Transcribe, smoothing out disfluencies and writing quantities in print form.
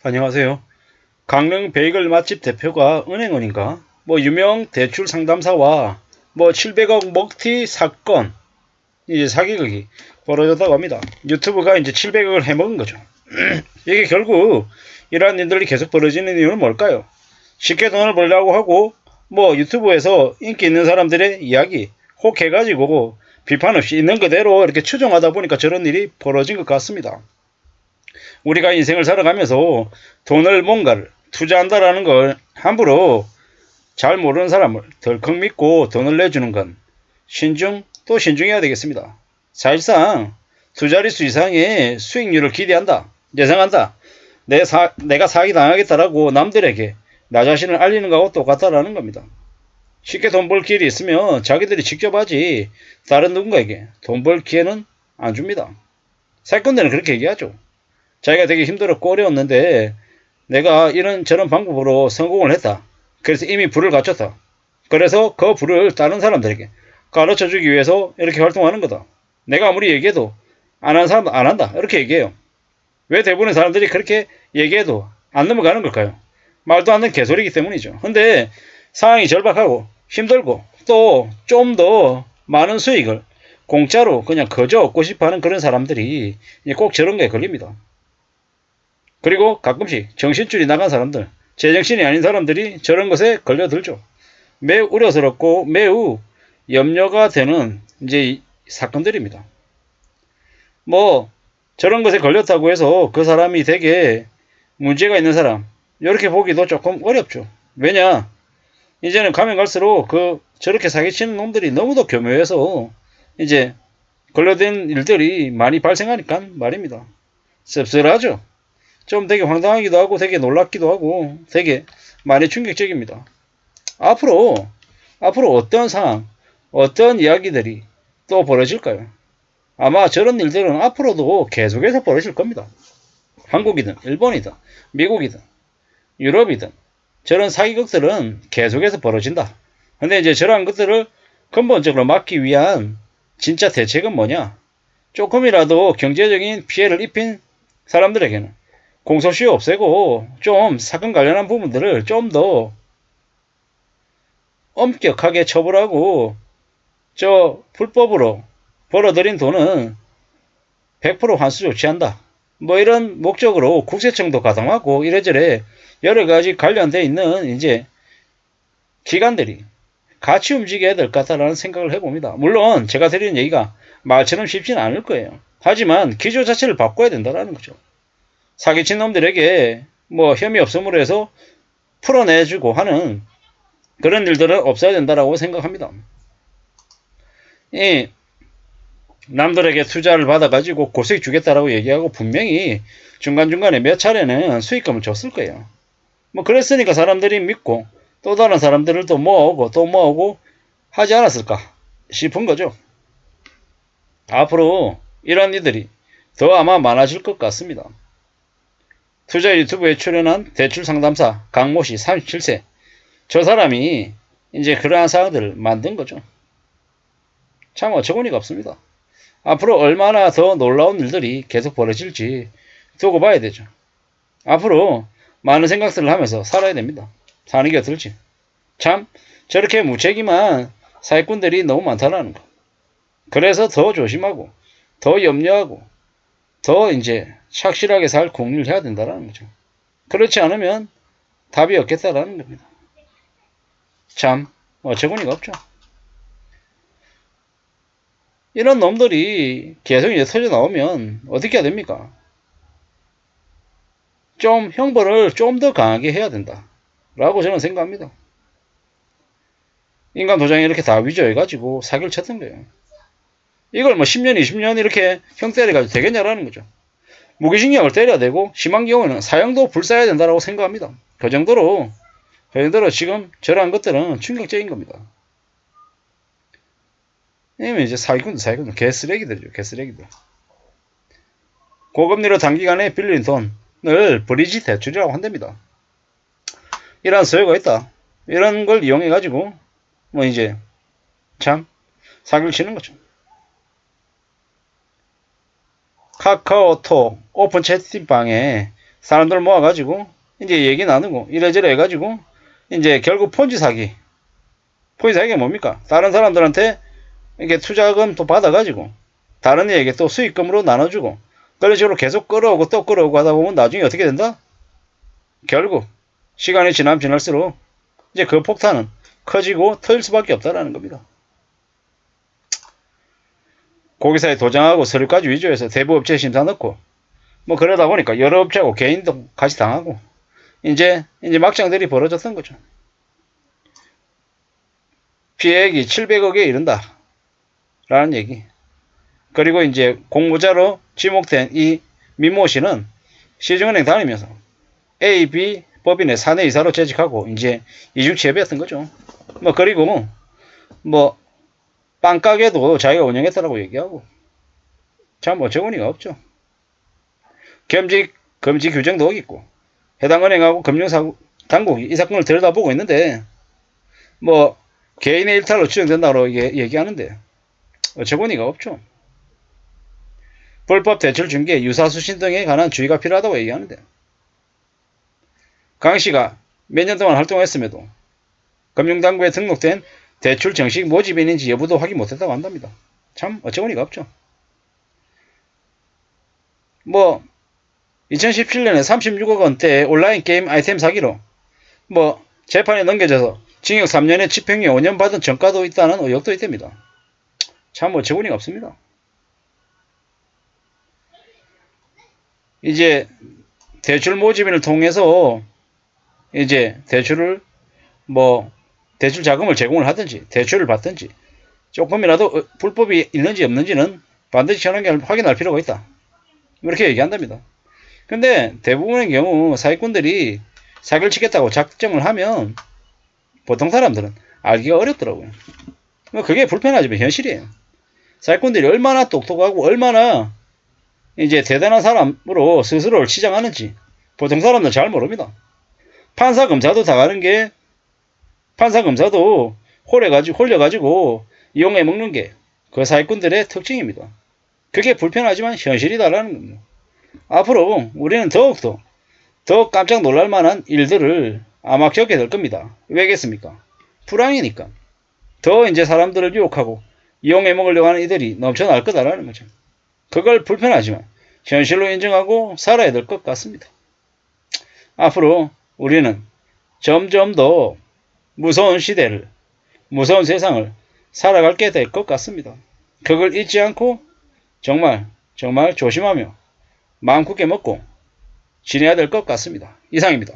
안녕하세요. 강릉 베이글 맛집 대표가 은행원인가? 뭐 유명 대출 상담사와 뭐 700억 먹튀 사건, 이제 사기극이 벌어졌다고 합니다. 유튜브가 이제 700억을 해먹은 거죠. 이게 결국 이러한 일들이 계속 벌어지는 이유는 뭘까요? 쉽게 돈을 벌려고 하고 뭐 유튜브에서 인기 있는 사람들의 이야기 혹해가지고 비판 없이 있는 그대로 이렇게 추정하다 보니까 저런 일이 벌어진 것 같습니다. 우리가 인생을 살아가면서 돈을 뭔가를 투자한다라는 걸 함부로 잘 모르는 사람을 덜컥 믿고 돈을 내주는 건 신중 또 신중해야 되겠습니다. 사실상 두 자릿수 이상의 수익률을 기대한다, 예상한다, 내가 사기 당하겠다라고 남들에게 나 자신을 알리는 거하고 똑같다라는 겁니다. 쉽게 돈 벌 길이 있으면 자기들이 직접 하지 다른 누군가에게 돈 벌 기회는 안 줍니다. 사기꾼들은 그렇게 얘기하죠. 자기가 되게 힘들었고 어려웠는데 내가 이런 저런 방법으로 성공을 했다. 그래서 이미 불을 갖췄다. 그래서 그 불을 다른 사람들에게 가르쳐주기 위해서 이렇게 활동하는 거다. 내가 아무리 얘기해도 안 하는 사람도 안 한다. 이렇게 얘기해요. 왜 대부분의 사람들이 그렇게 얘기해도 안 넘어가는 걸까요? 말도 안 되는 개소리이기 때문이죠. 근데 상황이 절박하고 힘들고 또 좀 더 많은 수익을 공짜로 그냥 거저 얻고 싶어 하는 그런 사람들이 꼭 저런 게 걸립니다. 그리고 가끔씩 정신줄이 나간 사람들, 제정신이 아닌 사람들이 저런 것에 걸려들죠. 매우 우려스럽고 매우 염려가 되는 이제 사건들입니다. 뭐 저런 것에 걸렸다고 해서 그 사람이 되게 문제가 있는 사람 이렇게 보기도 조금 어렵죠. 왜냐 이제는 가면 갈수록 그 저렇게 사기치는 놈들이 너무도 교묘해서 이제 걸려든 일들이 많이 발생하니까 말입니다. 씁쓸하죠. 좀 되게 황당하기도 하고 되게 놀랍기도 하고 되게 많이 충격적입니다. 앞으로 어떤 상황, 어떤 이야기들이 또 벌어질까요? 아마 저런 일들은 앞으로도 계속해서 벌어질 겁니다. 한국이든 일본이든 미국이든 유럽이든 저런 사기극들은 계속해서 벌어진다. 근데 이제 저러한 것들을 근본적으로 막기 위한 진짜 대책은 뭐냐? 조금이라도 경제적인 피해를 입힌 사람들에게는 공소시효 없애고 좀 사건 관련한 부분들을 좀 더 엄격하게 처벌하고 저 불법으로 벌어들인 돈은 100% 환수 조치한다. 뭐 이런 목적으로 국세청도 가동하고 이래저래 여러 가지 관련돼 있는 이제 기관들이 같이 움직여야 될 것 같다라는 생각을 해봅니다. 물론 제가 드리는 얘기가 말처럼 쉽지는 않을 거예요. 하지만 기조 자체를 바꿔야 된다는 거죠. 사기친 놈들에게 뭐 혐의 없음으로 해서 풀어내주고 하는 그런 일들은 없어야 된다라고 생각합니다. 이 남들에게 투자를 받아가지고 고수익 주겠다라고 얘기하고 분명히 중간중간에 몇 차례는 수익금을 줬을 거예요. 뭐 그랬으니까 사람들이 믿고 또 다른 사람들을 또 모으고 또 모으고 하지 않았을까 싶은 거죠. 앞으로 이런 이들이 더 아마 많아질 것 같습니다. 투자 유튜브에 출연한 대출 상담사 강모씨 37세. 저 사람이 이제 그러한 사항들을 만든 거죠. 참 어처구니가 없습니다. 앞으로 얼마나 더 놀라운 일들이 계속 벌어질지 두고 봐야 되죠. 앞으로 많은 생각들을 하면서 살아야 됩니다. 사는 게 어떨지. 참 저렇게 무책임한 사기꾼들이 너무 많다는 거. 그래서 더 조심하고 더 염려하고 더 이제 착실하게 살 공리를 해야 된다는 거죠. 그렇지 않으면 답이 없겠다라는 겁니다. 참 어처구니가 없죠. 이런 놈들이 계속 이제 터져 나오면 어떻게 해야 됩니까? 좀 형벌을 좀 더 강하게 해야 된다. 라고 저는 생각합니다. 인간 도장에 이렇게 다 위조해가지고 사기를 쳤던 거예요. 이걸 뭐 10년, 20년 이렇게 형 때려가지고 되겠냐라는 거죠. 무기징역을 때려야 되고 심한 경우는 사형도 불사해야 된다라고 생각합니다. 그 정도로 지금 저러한 것들은 충격적인 겁니다. 왜냐면 이제 사기꾼 개쓰레기들이죠. 개쓰레기들. 고금리로 단기간에 빌린 돈을 브리지 대출이라고 한답니다. 이러한 소요가 있다. 이런 걸 이용해가지고 뭐 이제 참 사기를 치는 거죠. 카카오톡 오픈 채팅방에 사람들 모아가지고 이제 얘기 나누고 이래저래 해가지고 이제 결국 폰지 사기. 폰지 사기가 뭡니까? 다른 사람들한테 이게 투자금 또 받아가지고 다른 애에게 또 수익금으로 나눠주고 그런 식으로 계속 끌어오고 또 끌어오고 하다 보면 나중에 어떻게 된다? 결국 시간이 지나면 지날수록 이제 그 폭탄은 커지고 터질 수밖에 없다라는 겁니다. 고객사에 도장하고 서류까지 위조해서 대부업체 심사 넣고 뭐 그러다 보니까 여러 업체하고 개인도 같이 당하고 이제 막장들이 벌어졌던 거죠. 피해액이 700억에 이른다 라는 얘기. 그리고 이제 공모자로 지목된 이 민모 씨는 시중은행 다니면서 A, B 법인의 사내 이사로 재직하고 이제 이중취업이었던 거죠. 뭐 그리고 뭐 빵가게도 자기가 운영했다라고 얘기하고 참 어처구니가 없죠. 금지 규정도 있고 해당 은행하고 금융당국이 이 사건을 들여다보고 있는데 뭐 개인의 일탈로 추정된다고 얘기하는데 어처구니가 없죠. 불법 대출 중개, 유사수신 등에 관한 주의가 필요하다고 얘기하는데 강 씨가 몇 년 동안 활동했음에도 금융당국에 등록된 대출 정식 모집인인지 여부도 확인 못했다고 한답니다. 참 어처구니가 없죠. 뭐 2017년에 36억 원대 온라인 게임 아이템 사기로 뭐 재판에 넘겨져서 징역 3년에 집행유예 5년 받은 전과도 있다는 의혹도 있답니다. 참 어처구니가 없습니다. 이제 대출 모집인을 통해서 이제 대출 자금을 제공을 하든지 대출을 받든지 조금이라도 불법이 있는지 없는지는 반드시 확인할 필요가 있다. 이렇게 얘기한답니다. 근데 대부분의 경우 사기꾼들이 사기를 치겠다고 작정을 하면 보통 사람들은 알기가 어렵더라고요. 그게 불편하지만 현실이에요. 사기꾼들이 얼마나 똑똑하고 얼마나 이제 대단한 사람으로 스스로를 치장하는지 보통 사람들은 잘 모릅니다. 판사 검사도 당하는 게 판사 검사도 홀려가지고 이용해 먹는 게 그 사기꾼들의 특징입니다. 그게 불편하지만 현실이다라는 겁니다. 앞으로 우리는 더욱더 더 깜짝 놀랄 만한 일들을 아마 겪게 될 겁니다. 왜겠습니까? 불황이니까. 더 이제 사람들을 유혹하고 이용해 먹으려고 하는 이들이 넘쳐날 거다라는 거죠. 그걸 불편하지만 현실로 인정하고 살아야 될 것 같습니다. 앞으로 우리는 점점 더 무서운 시대를, 무서운 세상을 살아가게 될 것 같습니다. 그걸 잊지 않고 정말 조심하며 마음 굳게 먹고 지내야 될 것 같습니다. 이상입니다.